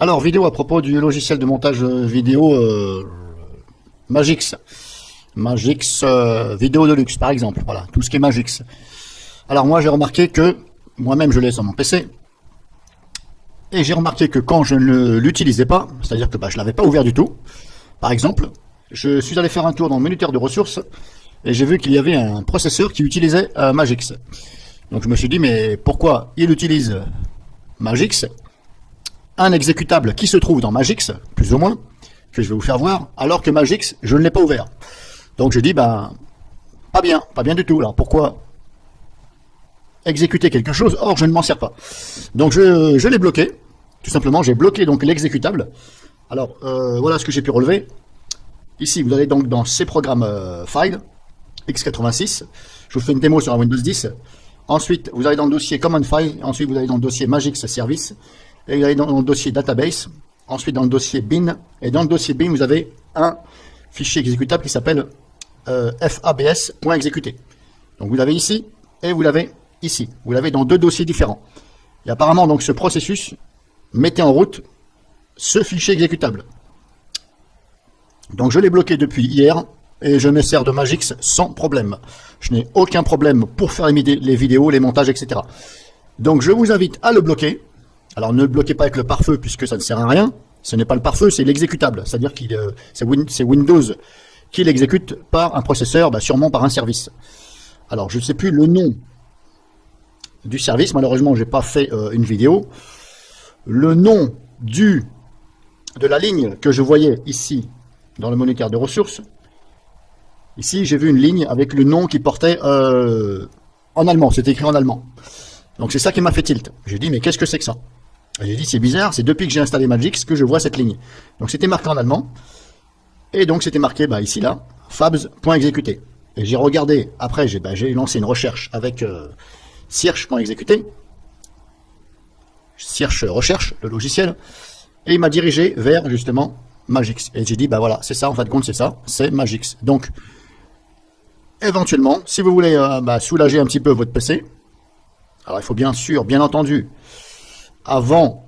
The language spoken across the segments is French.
Alors, vidéo à propos du logiciel de montage vidéo Magix. Magix Vidéo Deluxe, par exemple. Voilà, tout ce qui est Magix. Alors, moi, j'ai remarqué que, moi-même, je l'ai sur mon PC. Et j'ai remarqué que quand je ne l'utilisais pas, c'est-à-dire que je ne l'avais pas ouvert du tout, par exemple, je suis allé faire un tour dans le minuteur de ressources et j'ai vu qu'il y avait un processeur qui utilisait Magix. Donc, je me suis dit, mais pourquoi il utilise Magix, un exécutable qui se trouve dans Magix, plus ou moins, que je vais vous faire voir, alors que Magix, je ne l'ai pas ouvert. Donc j'ai dit, pas bien du tout. Alors pourquoi exécuter quelque chose, or je ne m'en sers pas. Donc je l'ai bloqué, tout simplement, j'ai bloqué donc l'exécutable. Alors voilà ce que j'ai pu relever. Ici, vous allez donc dans ces programmes File, x86, je vous fais une démo sur un Windows 10. Ensuite, vous allez dans le dossier Common File, ensuite vous allez dans le dossier Magix Service, et vous allez dans le dossier Database, ensuite dans le dossier bin, et dans le dossier bin, vous avez un fichier exécutable qui s'appelle fabs.exécuté. Donc vous l'avez ici, et vous l'avez ici. Vous l'avez dans deux dossiers différents. Et apparemment, donc ce processus mettait en route ce fichier exécutable. Donc je l'ai bloqué depuis hier, et je me sers de Magix sans problème. Je n'ai aucun problème pour faire les vidéos, les montages, etc. Donc je vous invite à le bloquer. Alors ne le bloquez pas avec le pare-feu puisque ça ne sert à rien. Ce n'est pas le pare-feu, c'est l'exécutable. C'est-à-dire que c'est Windows qui l'exécute par un processeur, sûrement par un service. Alors je ne sais plus le nom du service. Malheureusement, je n'ai pas fait une vidéo. Le nom de la ligne que je voyais ici dans le moniteur de ressources. Ici, j'ai vu une ligne avec le nom qui portait en allemand. C'était écrit en allemand. Donc c'est ça qui m'a fait tilt. J'ai dit, mais qu'est-ce que c'est que ça? J'ai dit, c'est bizarre, c'est depuis que j'ai installé Magix que je vois cette ligne. Donc c'était marqué en allemand. Et donc c'était marqué ici, là, fabs.exécuté. Et j'ai regardé, après j'ai lancé une recherche avec Search.exécuté. Search recherche, le logiciel. Et il m'a dirigé vers justement Magix. Et j'ai dit, voilà, c'est ça, en fin de compte, c'est ça, c'est Magix. Donc, éventuellement, si vous voulez soulager un petit peu votre PC, alors il faut bien sûr, bien entendu, avant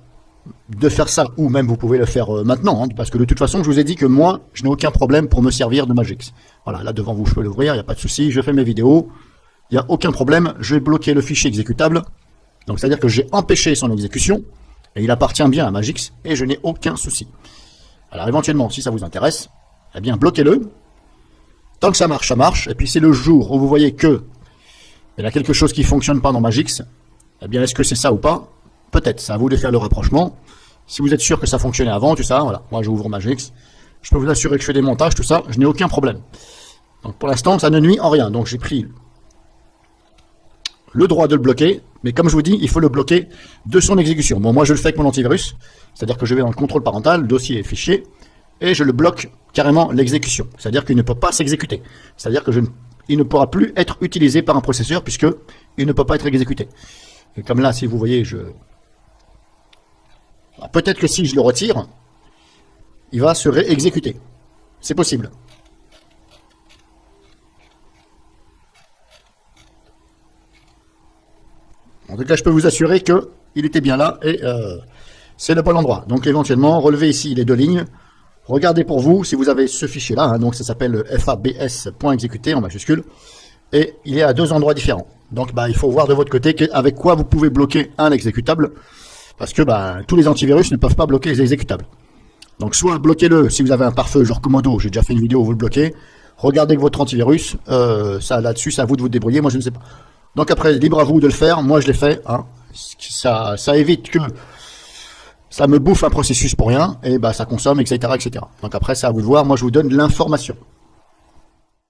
de faire ça, ou même vous pouvez le faire maintenant, parce que de toute façon, je vous ai dit que moi, je n'ai aucun problème pour me servir de Magix. Voilà, là devant vous, je peux l'ouvrir, il n'y a pas de souci, je fais mes vidéos, il n'y a aucun problème, je vais bloquer le fichier exécutable, donc c'est-à-dire que j'ai empêché son exécution, et il appartient bien à Magix, et je n'ai aucun souci. Alors éventuellement, si ça vous intéresse, eh bien bloquez-le, tant que ça marche, et puis c'est le jour où vous voyez que il y a quelque chose qui ne fonctionne pas dans Magix, eh bien est-ce que c'est ça ou pas? Peut-être, c'est à vous de faire le rapprochement. Si vous êtes sûr que ça fonctionnait avant, tout ça, voilà, moi j'ouvre Magix, je peux vous assurer que je fais des montages, tout ça, je n'ai aucun problème. Donc pour l'instant, ça ne nuit en rien, donc j'ai pris le droit de le bloquer, mais comme je vous dis, il faut le bloquer de son exécution. Bon, moi je le fais avec mon antivirus, c'est-à-dire que je vais dans le contrôle parental, dossier et fichier, et je le bloque carrément l'exécution. C'est-à-dire qu'il ne peut pas s'exécuter. C'est-à-dire que il ne pourra plus être utilisé par un processeur puisque il ne peut pas être exécuté. Et comme là, si vous voyez, peut-être que si je le retire, il va se réexécuter. C'est possible. En tout cas, je peux vous assurer qu'il était bien là et c'est le bon endroit. Donc éventuellement, relevez ici les deux lignes. Regardez pour vous si vous avez ce fichier-là. Donc ça s'appelle fabs.exécuté en majuscule. Et il est à deux endroits différents. Donc il faut voir de votre côté avec quoi vous pouvez bloquer un exécutable. Parce que tous les antivirus ne peuvent pas bloquer les exécutables. Donc soit bloquez-le si vous avez un pare-feu genre Comodo. J'ai déjà fait une vidéo où vous le bloquez. Regardez que votre antivirus. Ça là-dessus, c'est à vous de vous débrouiller. Moi, je ne sais pas. Donc après, libre à vous de le faire. Moi, je l'ai fait. Ça évite que ça me bouffe un processus pour rien. Et ça consomme, etc., etc. Donc après, c'est à vous de voir. Moi, je vous donne de l'information.